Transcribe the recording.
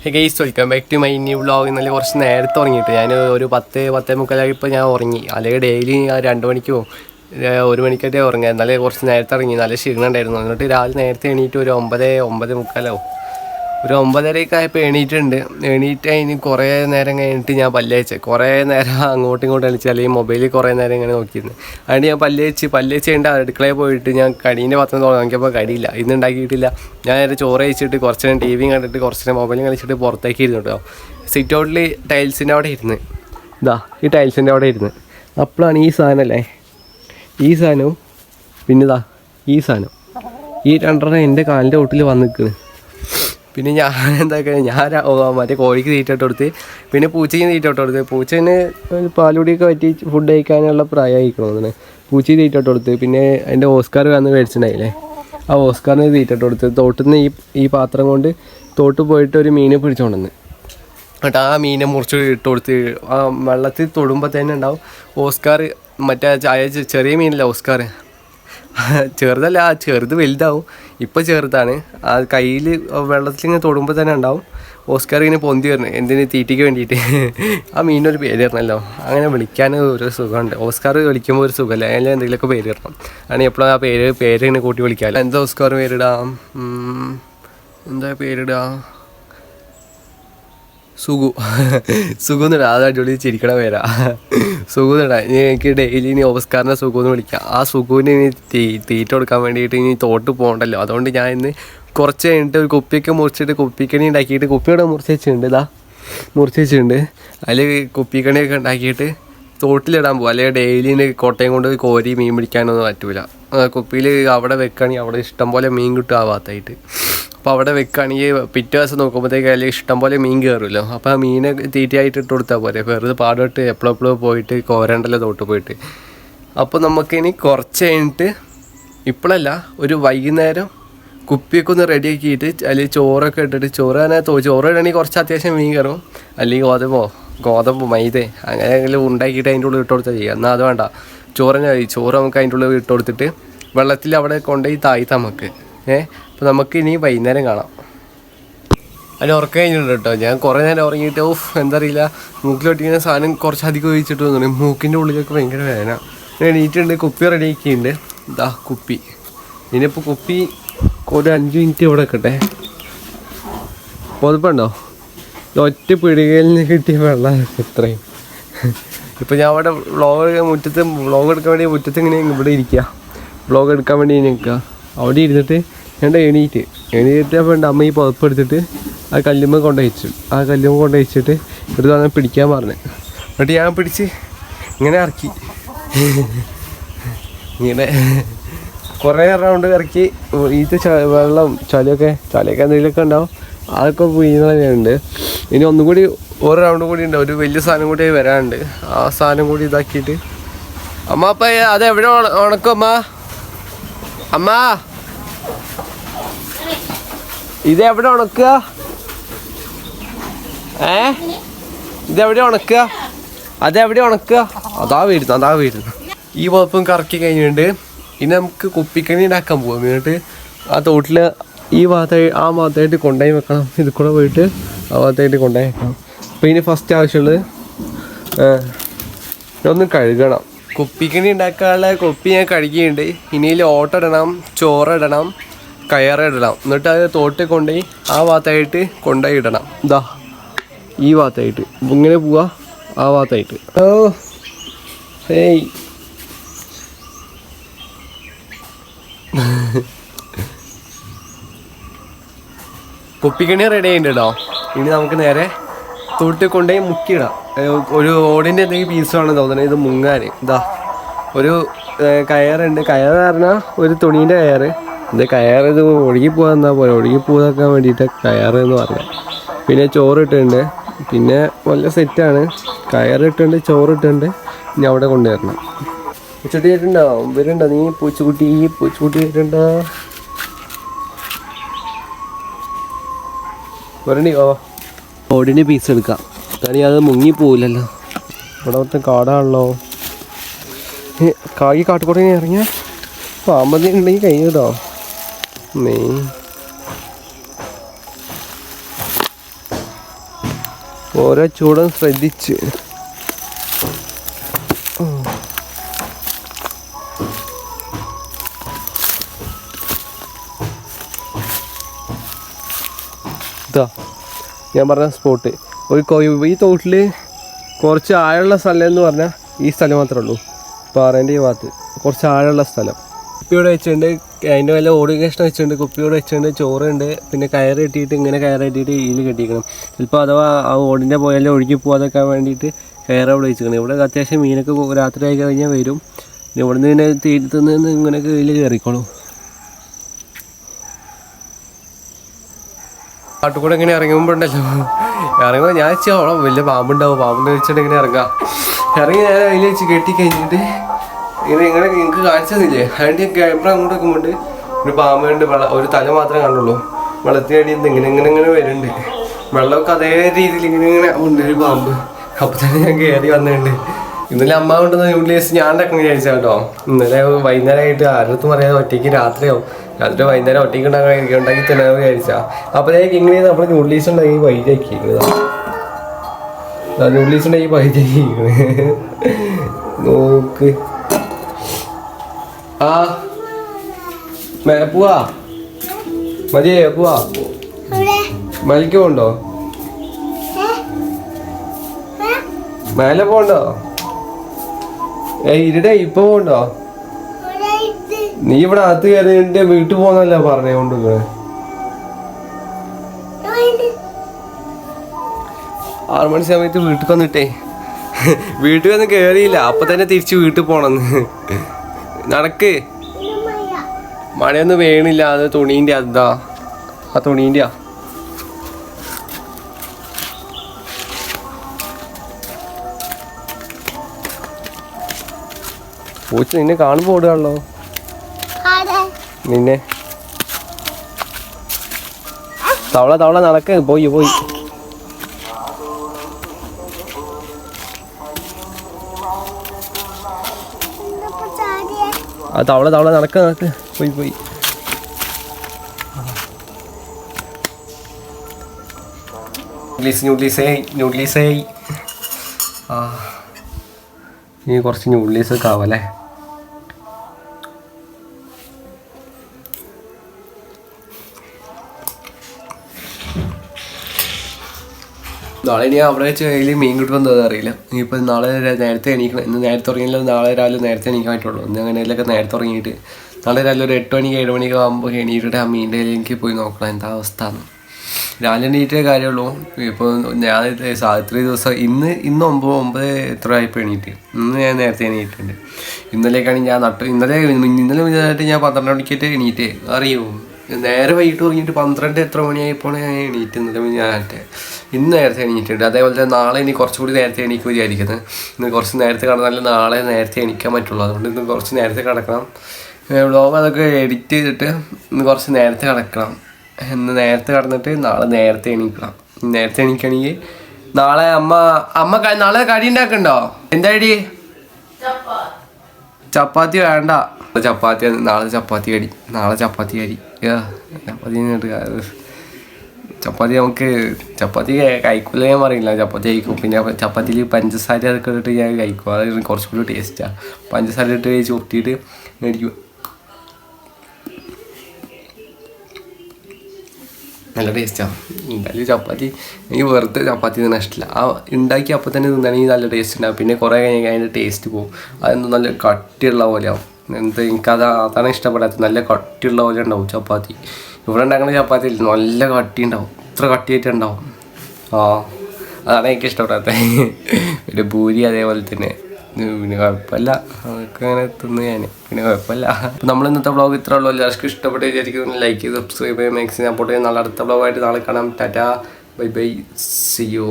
Guys welcome back to my new vlog. ഇന്നലെ കുറച്ച് നേരത്തെ ഉറങ്ങിയിട്ട് ഞാൻ ഒരു 10-10:45 ഇപ്പോൾ ഞാൻ ഉറങ്ങി. അല്ലെങ്കിൽ ഡെയിലി ഞാൻ 2 മണിക്കോ 1 മണിക്കൊക്കെ ഉറങ്ങുക. എന്നാലേ കുറച്ച് നേരത്തെ ഇറങ്ങി, നല്ല ക്ഷീണം ഉണ്ടായിരുന്നു. എന്നിട്ട് രാവിലെ നേരത്തെ എണീറ്റ് ഒരു 9-9:45 ഒരു 9:30 ആയപ്പോൾ എണീറ്റ് അതിന് കുറേ നേരം കഴിഞ്ഞിട്ട് ഞാൻ പല്ലേച്ച് കുറേ നേരം അങ്ങോട്ടും ഇങ്ങോട്ടും കളിച്ച്, അല്ലെങ്കിൽ മൊബൈലിൽ കുറേ നേരം ഇങ്ങനെ നോക്കിയിരുന്നു. അതുകൊണ്ട് ഞാൻ പല്ലേച്ച് കഴിഞ്ഞിട്ട് അടുക്കളയിൽ പോയിട്ട് ഞാൻ കടീൻ്റെ പാത്രം നോക്കിയപ്പോൾ കടിയില്ല, ഇന്ന് ഉണ്ടാക്കിയിട്ടില്ല. ഞാൻ നേരെ ചോറ് കഴിച്ചിട്ട് കുറച്ച് നേരം ടി വിയും കണ്ടിട്ട് കുറച്ച് നേരം മൊബൈലും കളിച്ചിട്ട് പുറത്തേക്ക് ഇരുന്നു കേട്ടോ. സിറ്റ് ഔട്ടിൽ ടൈൽസിൻ്റെ അവിടെ ഇരുന്ന്, ഈ ടൈൽസിൻ്റെ അവിടെ ഇരുന്ന് അപ്പോഴാണ് ഈ സാധനമല്ലേ, ഈ സാധനവും പിന്നെ ഈ സാധനം, ഈ രണ്ടെണ്ണം എൻ്റെ കാലിൻ്റെ തൊട്ടിൽ വന്ന് നിൽക്കുന്നു. പിന്നെ ഞാൻ എന്താക്കുക, ഞാൻ മറ്റേ കോഴിക്ക് തീറ്റോട്ട് കൊടുത്ത്, പിന്നെ പൂച്ചയ്ക്ക് തീറ്റോട്ട് കൊടുത്ത്. പൂച്ചേന് പാലുകൂടിയൊക്കെ പറ്റി ഫുഡ് കഴിക്കാനുള്ള പ്രായമായിക്കണമെന്ന് പൂച്ചയ്ക്ക് തീറ്റോട്ട് കൊടുത്ത്. പിന്നെ അതിൻ്റെ ഓസ്കാർ വന്ന് മേടിച്ചിട്ടുണ്ടായില്ലേ, ആ ഓസ്കാറിന് തീറ്റോട്ട് കൊടുത്ത്. തോട്ടിൽ നിന്ന് ഈ പാത്രം കൊണ്ട് തോട്ട് പോയിട്ട് ഒരു മീനെ പിടിച്ചുകൊണ്ടുവന്ന്, എന്നിട്ട് ആ മീനെ മുറിച്ച് ഇട്ട് കൊടുത്ത്. ആ വെള്ളത്തിൽ തൊടുമ്പോൾ തന്നെ ഉണ്ടാവും ഓസ്കാർ. മറ്റേ ചെറിയ മീനല്ല ഓസ്കാർ, ചെറുതല്ല, ചെറുത് വലുതാവും. ഇപ്പോൾ ചെറുതാണ്. ആ കയ്യിൽ വെള്ളത്തിലിങ്ങനെ തൊടുമ്പോൾ തന്നെ ഉണ്ടാവും ഓസ്കാർ ഇങ്ങനെ പൊന്തി വരുന്നത്, എന്തിന് തീറ്റയ്ക്ക് വേണ്ടിയിട്ട്. ആ മീനൊരു പേര് തരണമല്ലോ, അങ്ങനെ വിളിക്കാൻ ഒരു സുഖമുണ്ട്. ഓസ്കാർ വിളിക്കുമ്പോൾ ഒരു സുഖമല്ല, അതിൽ എന്തെങ്കിലുമൊക്കെ പേര് തരണം. ആണ് എപ്പോഴും ആ പേര് ഇങ്ങനെ കൂട്ടി വിളിക്കാമല്ലോ. എന്താ ഓസ്കാർ പേരിടാം, എന്താ പേരിടാം, സുഖു എന്നിടാ. അത് അടിപൊളി ചിരിക്കണ പേരാ, സുഖു എന്നിടാ. എനിക്ക് ഡെയിലി ഇനി ഓസ്കാറിനെ സുഖു എന്ന് വിളിക്കാം. ആ സുഖുവിന് ഇനി തീറ്റ കൊടുക്കാൻ വേണ്ടിയിട്ട് ഇനി തോട്ട് പോകണ്ടല്ലോ. അതുകൊണ്ട് ഞാൻ ഇന്ന് കുറച്ച് കഴിഞ്ഞിട്ട് ഒരു കുപ്പിയൊക്കെ മുറിച്ചിട്ട് കുപ്പിക്കണി ഉണ്ടാക്കിയിട്ട്, കുപ്പിയോടെ മുറിച്ച് വെച്ചിട്ടുണ്ട്. അതിൽ കുപ്പിക്കണിയൊക്കെ ഉണ്ടാക്കിയിട്ട് തോട്ടിലിടാൻ പോകും. അല്ലെങ്കിൽ ഡെയിലി കോട്ടയം കൊണ്ട് കോരി മീൻ പിടിക്കാനൊന്നും പറ്റൂല. കുപ്പിയിൽ അവിടെ വെക്കുകയാണെങ്കിൽ അവിടെ ഇഷ്ടം പോലെ മീൻ കിട്ടും ആവാത്തായിട്ട്. അപ്പോൾ അവിടെ വെക്കുകയാണെങ്കിൽ പിറ്റേ ദിവസം നോക്കുമ്പോഴത്തേക്ക് അതിൽ ഇഷ്ടം പോലെ മീൻ കയറുമല്ലോ. അപ്പോൾ ആ മീനെ തീറ്റയായിട്ട് ഇട്ട് കൊടുത്താൽ പോരെ, വെറുതെ പാടോട്ട് എപ്പോഴെപ്പോഴും പോയിട്ട് കോരണ്ടല്ലോ തോട്ട് പോയിട്ട്. അപ്പോൾ നമുക്കിനി കുറച്ച് കഴിഞ്ഞിട്ട്, ഇപ്പോഴല്ല ഒരു വൈകുന്നേരം കുപ്പിയൊക്കെ ഒന്ന് റെഡിയാക്കിയിട്ട് അതിൽ ചോറൊക്കെ ഇട്ടിട്ട്, ചോറ് ഇടണമെങ്കിൽ കുറച്ച് അത്യാവശ്യം മീൻ കയറും. അല്ലെങ്കിൽ ഗോതമ്പ് മൈദ അങ്ങനെയെങ്കിലും ഉണ്ടാക്കിയിട്ട് അതിൻ്റെ ഉള്ളിൽ ഇട്ട് കൊടുത്താൽ ചെയ്യുക. എന്നാൽ അത് വേണ്ട, ചോറ് നമുക്ക് അതിൻ്റെ ഉള്ളിൽ ഇട്ട് കൊടുത്തിട്ട് വെള്ളത്തിൽ അവിടെ കൊണ്ടുപോയി താഴ്ത്താം നമുക്ക്. അപ്പോൾ നമുക്ക് ഇനി വൈകുന്നേരം കാണാം. അതിന് ഉറക്കം കഴിഞ്ഞിട്ടുണ്ട് കേട്ടോ. ഞാൻ കുറേ നേരം ഉറങ്ങിയിട്ട് എന്താ അറിയില്ല, മൂക്കിലൊട്ടിക്കുന്ന സാധനം കുറച്ചധികം ഒഴിച്ചിട്ട് തോന്നുന്നു. മൂക്കിൻ്റെ ഉള്ളിലൊക്കെ ഭയങ്കര വേദന. എണീറ്റുണ്ട്, കുപ്പി റെഡിയാക്കിയിട്ടുണ്ട്. കുപ്പി ഇനിയിപ്പോൾ കുപ്പി ഒരു 5 മിനിറ്റ് ഇവിടെ വെക്കട്ടെ. പൊതുപ്പുണ്ടോ, ഒറ്റ പിടികയിൽ നിന്ന് കിട്ടിയ വെള്ളം ഇത്രയും. ഇപ്പോൾ ഞാൻ അവിടെ വ്ളോഗ് എടുക്കാൻ വേണ്ടി മുറ്റത്ത് ഇങ്ങനെ ഇവിടെ ഇരിക്കുക, വ്ളോഗ് എടുക്കാൻ വേണ്ടി നിൽക്കുക. അവിടെ ഇരുന്നിട്ട് ഞാൻ എണീറ്റപ്പോൾ എൻ്റെ അമ്മ ഈ പുതപ്പ് എടുത്തിട്ട് ആ കല്ലുമ്മ കൊണ്ടുവച്ചിട്ട് ഒരു തവണ പിടിക്കാൻ പറഞ്ഞു. എന്നിട്ട് ഞാൻ പിടിച്ച് ഇങ്ങനെ ഇറക്കി, ഇങ്ങനെ കുറേ റൗണ്ട് ഇറക്കി. ഇത് വെള്ളം ചളിയൊക്കെ എന്തെങ്കിലുമൊക്കെ ഉണ്ടാവും, അതൊക്കെ പിഴിഞ്ഞുണ്ട്. ഇനി ഒന്നും കൂടി ഒരു റൗണ്ട് കൂടി ഉണ്ട്, ഒരു വലിയ സാധനം കൂടി വരാനുണ്ട്. ആ സാധനം കൂടി ഇതാക്കിയിട്ട് അമ്മ അപ്പം അതെവിടെ ഉണക്കും അമ്മ ഇതെവിടെ ഉണക്കുക, ഇതെവിടെ ഉണക്കുക, അതെവിടെ ഉണക്കുക, അതാ വരുന്നു. ഈ പുതപ്പും കറക്കി കഴിഞ്ഞിട്ടുണ്ട്. ഇനി നമുക്ക് കുപ്പിക്കണി ഉണ്ടാക്കാൻ പോകും. എന്നിട്ട് ആ തോട്ടിൽ ആ ഭാഗത്തായിട്ട് കൊണ്ടുപോയി വെക്കണം. ഇത് കൂടെ പോയിട്ട് ആ ഭാഗത്തായിട്ട് കൊണ്ടുപോയി വെക്കണം. അപ്പോൾ ഇനി ഫസ്റ്റ് ആവശ്യമുള്ളത് ഒന്ന് കഴുകണം. കുപ്പിക്കണി ഉണ്ടാക്കാനുള്ള കുപ്പി ഞാൻ കഴുകിയിട്ടുണ്ട്. ഇനിയിൽ ഓട്ടിടണം, ചോറിടണം, കയറിടണം. എന്നിട്ട് അത് തോട്ടിൽ കൊണ്ടുപോയി ആ ഭാഗത്തായിട്ട് കൊണ്ടുപോയി ഇടണം. ഈ ഭാഗത്തായിട്ട് ഇങ്ങനെ പോവാ, ആ ഭാഗത്തായിട്ട്. കുപ്പിക്കണി റെഡി ആയിട്ടുണ്ട് കേട്ടോ. ഇനി നമുക്ക് നേരെ തോട്ടിൽ കൊണ്ടുപോയി മുക്കിയിടാം. ഒരു ഓടിൻ്റെ എന്തെങ്കിലും പീസാണ് തോന്നുന്നത് ഇത് മുങ്ങാൻ. ഒരു കയറുണ്ട്. കയറ് പറഞ്ഞാൽ ഒരു തുണീൻ്റെ കയറ്. ഇത് ഒഴുകി പോകാൻ പോലെ ഒഴുകി പോകാൻ വേണ്ടിയിട്ട് കയറ് എന്ന് പറഞ്ഞാൽ. പിന്നെ ചോറിട്ടുണ്ട്. പിന്നെ നല്ല സെറ്റാണ്. കയറിട്ടുണ്ട്, ചോറിട്ടുണ്ട്. ഇനി അവിടെ കൊണ്ടുവരണം. പൂച്ചട്ടി ആയിട്ടുണ്ടോ, വരുന്നുണ്ടോ നീ? പൂച്ചക്കുട്ടി ആയിട്ടുണ്ടോ? വരണ്ടിയോ? ഓടിൻ്റെ പീസ് എടുക്കാം, കാരണം അത് മുങ്ങിപ്പോവില്ലല്ലോ. ഇവിടെ മൊത്തം കാടാണല്ലോ. കാട്ടുകൂടെ ഇറങ്ങിയ പാമ്പന്തി ഉണ്ടെങ്കിൽ കഴിഞ്ഞോ. ഓരോ ചൂടും ശ്രദ്ധിച്ച്. ഇതാ ഞാൻ പറഞ്ഞ സ്പോട്ട്. ഈ തോട്ടിൽ കുറച്ച് ആഴമുള്ള സ്ഥലം എന്ന് പറഞ്ഞാൽ ഈ സ്ഥലം മാത്രമേ ഉള്ളൂ. പാറേൻ്റെ ഈ ഭാഗത്ത് കുറച്ച് ആഴമുള്ള സ്ഥലം. കുപ്പിയോടെ വെച്ചിട്ടുണ്ട്, അതിൻ്റെ വല്ല ഓടി കഷ്ണം വെച്ചിട്ടുണ്ട്, കുപ്പിയോടെ വെച്ചിട്ടുണ്ട്, ചോറുണ്ട്, പിന്നെ കയറ് കെട്ടിയിട്ട് ഇങ്ങനെ കയറ് കെട്ടിയിട്ട് ഇതിൽ കെട്ടിക്കണം. ചിലപ്പോൾ അഥവാ ആ ഓടിൻ്റെ പോയാലും ഒഴുകി പോകാതൊക്കെ വേണ്ടിയിട്ട് കയറ് അവിടെ വെച്ചിരിക്കണം. ഇവിടെ അത്യാവശ്യം മീനൊക്കെ രാത്രി ആയി കഴിഞ്ഞാൽ വരും. ഇവിടെ നിന്ന് ഇങ്ങനെ തീരത്തുനിന്ന് ഇങ്ങനെ ഇതിൽ കയറിക്കോളും. കാട്ടുകൂടെ ഇങ്ങനെ ഇറങ്ങുമ്പോൾ ഉണ്ടല്ലോ, ഇറങ്ങുമ്പോൾ ഞാൻ വെച്ചോളാം വലിയ പാമ്പുണ്ടാവും, പാമ്പുണ്ട് വെച്ചിട്ട് ഇങ്ങനെ ഇറങ്ങി ഞാൻ അതിൽ വെച്ച് കെട്ടി കഴിഞ്ഞിട്ട് ഇങ്ങനെ നിങ്ങൾക്ക് കാണിച്ചതില്ലേ, അതിൻ്റെ ക്യാമറ അങ്ങോട്ട് വെക്കുമ്പോൾ ഒരു പാമ്പുണ്ട്. ഒരു തല മാത്രമേ കണ്ടുള്ളൂ. വെള്ളത്തിനടി ഇങ്ങനെ വരുന്നുണ്ട്. വെള്ളമൊക്കെ അതേ രീതിയിൽ ഇങ്ങനെ ഉണ്ട് ഒരു പാമ്പ്. അപ്പോൾ തന്നെ ഞാൻ കയറി വന്നിട്ടുണ്ട്. ഇന്നലെ അമ്മ കൊണ്ടുവന്ന ന്യൂഡിൽസ് ഞാൻ ഉണ്ടാക്കണം വിചാരിച്ചാൽ കേട്ടോ. ഇന്നലെ വൈകുന്നേരമായിട്ട് ആരടുത്തും പറയാതെ ഒറ്റയ്ക്ക് രാത്രി വൈകുന്നേരം ഒറ്റയ്ക്ക് ഉണ്ടാക്കി തന്നെ വിചാരിച്ചാൽ. അപ്പോഴേക്ക് ഇങ്ങനെ നമ്മൾ ന്യൂഡിൽസ് ഉണ്ടാക്കി വൈകിയാക്കി ന്യൂഡിൽസ് ഉണ്ടാക്കി വൈകിയാക്കി നോക്ക്. ആ പോവാ മതിയേ, പോവാ മലയ്ക്ക് പോണ്ടോ? മേലെ പോണ്ടോ? ഇരുടേ ഇപ്പൊ പോണ്ടോ? നീ ഇവിടെ അകത്ത് കയറി എന്റെ വീട്ടിൽ പോന്നല്ല പറഞ്ഞോണ്ട് 6 മണി സമയത്ത് വീട്ടിൽ വന്നിട്ടേ വീട്ടിൽ വന്ന് കേറിയില്ല. അപ്പൊ തന്നെ തിരിച്ച് വീട്ടിൽ പോണെന്ന്. നടക്ക്, മഴയൊന്നും വേണില്ല. അത് തുണീൻ്റെ അതാ, ആ തുണീൻ്റെ പൂച്ച നിന്നെ കാണുമ്പോ ഓടുകയാണല്ലോ. നിന്നെ തവള നടക്ക്, പോയി ആ തവള നടക്ക് പോയി. ന്യൂഡിൽസേ ആ ഇനി കുറച്ച് ന്യൂഡിൽസ് ഒക്കെ ആവല്ലേ. നാളെ ഇനി അവിടെ വെച്ച് കയ്യിൽ മീൻ കിട്ടുമെന്ന് അറിയില്ല. ഇനിയിപ്പോൾ നാളെ നേരത്തെ എണീക്കണം. ഇന്ന് നേരത്തെ ഉറങ്ങിയില്ല, നാളെ രാവിലെ നേരത്തെ എണീക്കാൻ പറ്റുള്ളൂ. ഇന്ന് അങ്ങനെയൊക്കെ നേരത്തെ ഉറങ്ങിയിട്ട് നാളെ രാവിലെ ഒരു 8 മണിക്ക് 7 മണിക്ക് ആകുമ്പോൾ എണീറ്റിട്ട് ആ മീൻ്റെ കയ്യിലേക്ക് പോയി നോക്കണം എന്താ അവസ്ഥ എന്ന്. രാവിലെ എണീറ്റേ കാര്യമുള്ളൂ. ഇപ്പോൾ ഞാൻ ഇത്രയും ദിവസം ഇന്ന് 9 എത്ര ആയപ്പോൾ എണീറ്റ്. ഇന്ന് ഞാൻ നേരത്തെ എണീറ്റിട്ടുണ്ട്. ഇന്നലേക്കാണ് ഞാൻ ഇന്നലെ മുന്നേറ്റായിട്ട് ഞാൻ 12 മണിക്കായിട്ട് എണീറ്റേ. അറിയോ, നേരെ വൈകിട്ട് തുടങ്ങിയിട്ട് 12 എത്ര മണിയായപ്പോൾ ഞാൻ എണീറ്റ്. ഇന്ന് നേരത്തെ എണീറ്റിട്ടുണ്ട്. അതേപോലെ തന്നെ നാളെ ഇനി കുറച്ചുകൂടി നേരത്തെ എണീക്കും വിചാരിക്കുന്നത്. ഇന്ന് കുറച്ച് നേരത്തെ കിടന്നാലും നാളെ നേരത്തെ എണീക്കാൻ പറ്റുള്ളൂ. അതുകൊണ്ട് ഇന്ന് കുറച്ച് നേരത്തെ കിടക്കണം. വ്ളോഗ് അതൊക്കെ എഡിറ്റ് ചെയ്തിട്ട് ഇന്ന് കുറച്ച് നേരത്തെ കിടക്കണം. ഇന്ന് നേരത്തെ കിടന്നിട്ട് നാളെ നേരത്തെ എണീക്കണം. നേരത്തെ എണീക്കണമെങ്കിൽ നാളെ അമ്മ നാളെ കടി ഉണ്ടാക്കണ്ടോ? എന്താ കടി? ചപ്പാത്തി വേണ്ട, നാളെ ചപ്പാത്തി കടി. ചപ്പാത്തി ചപ്പാത്തി കഴിക്കില്ല ഞാൻ പറയില്ല. ചപ്പാത്തി കഴിക്കും. പിന്നെ ചപ്പാത്തിയിൽ പഞ്ചസാര അതൊക്കെ ഇട്ടിട്ട് ഞാൻ കഴിക്കും. അത് കുറച്ചുകൂടി ടേസ്റ്റാണ്. പഞ്ചസാര ഇട്ട് ചുരുട്ടിയിട്ട് മേടിക്കും. നല്ല ടേസ്റ്റാണ്. എന്തായാലും ചപ്പാത്തി എനിക്ക് വെറുതെ ചപ്പാത്തി തിന്നാൻ ഇഷ്ടമില്ല. ആ ഉണ്ടാക്കി അപ്പോൾ തന്നെ തിന്നാണെങ്കിൽ നല്ല ടേസ്റ്റ് ഉണ്ടാവും. പിന്നെ കുറേ കഴിഞ്ഞാൽ അതിൻ്റെ ടേസ്റ്റ് പോകും. അതൊന്നും നല്ല കട്ടിയുള്ള പോലെയാവും. അതാണ് ഇഷ്ടപ്പെടാത്തത്. നല്ല കട്ടിയുള്ള പോലെ ഉണ്ടാവും ചപ്പാത്തി. ഇവിടെ ഉണ്ടാക്കുന്ന ചപ്പാത്തി ഇല്ല, നല്ല കട്ടി ഉണ്ടാവും. ഇത്ര കട്ടിയായിട്ട് ഉണ്ടാവും. അതാണ് എനിക്ക് ഇഷ്ടപ്പെടാത്തത്. ഒരു പൂരി അതേപോലെ തന്നെ. പിന്നെ കുഴപ്പമില്ല, അതൊക്കെ അങ്ങനെ തിന്നു ഞാൻ. പിന്നെ കുഴപ്പമില്ല. നമ്മൾ ഇന്നത്തെ വ്ളോഗ് ഇത്ര ഉള്ളൂ. എല്ലാവർക്കും ഇഷ്ടപ്പെട്ട് വിചാരിക്കുന്നു. ലൈക്ക് ചെയ്ത് സബ്സ്ക്രൈബ് ചെയ്യാൻ മാക്സിമം സപ്പോർട്ട് ചെയ്യാൻ. നാളെ അടുത്ത വ്ളോഗായിട്ട് നാളെ കാണാം. Tata, bye, see U.